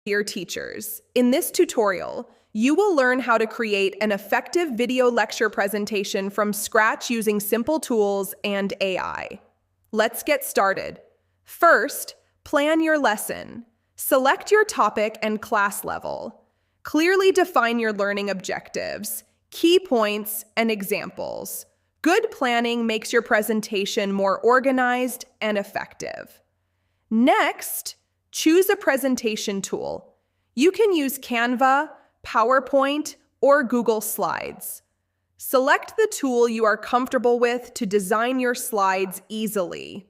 Dear teachers, in this tutorial, you will learn how to create an effective video lecture presentation from scratch using simple tools and AI. Let's get started. First, plan your lesson. Select your topic and class level. Clearly define your learning objectives, key points, and examples. Good planning makes your presentation more organized and effective. Next, choose a presentation tool. You can use Canva, PowerPoint, or Google Slides. Select the tool you are comfortable with to design your slides easily.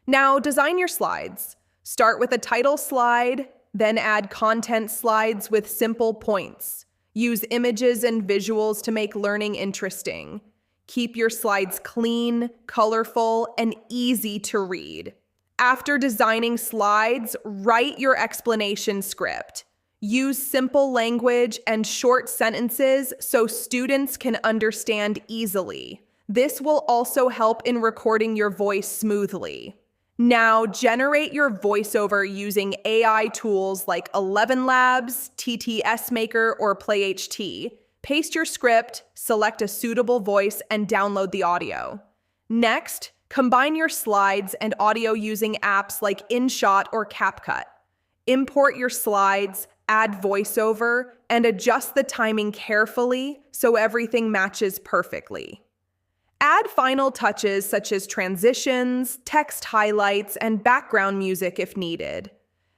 Now, design your slides. Start with a title slide, then add content slides with simple points. Use images and visuals to make learning interesting. Keep your slides clean, colorful, and easy to read. After designing slides, write your explanation script. Use simple language and short sentences so students can understand easily. This will also help in recording your voice smoothly. Now, generate your voiceover using AI tools like 11 Labs, TTS Maker, or PlayHT. Paste your script, select a suitable voice, and download the audio. Next, combine your slides and audio using apps like InShot or CapCut. Import your slides, add voiceover, and adjust the timing carefully so everything matches perfectly. Add final touches such as transitions, text highlights, and background music if needed.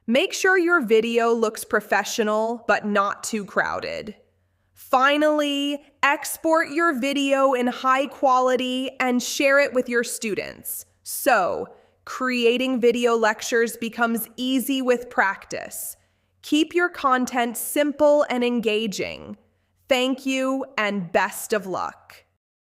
Make sure your video looks professional but not too crowded. Finally, export your video in high quality and share it with your students. So, creating video lectures becomes easy with practice. Keep your content simple and engaging. Thank you and best of luck.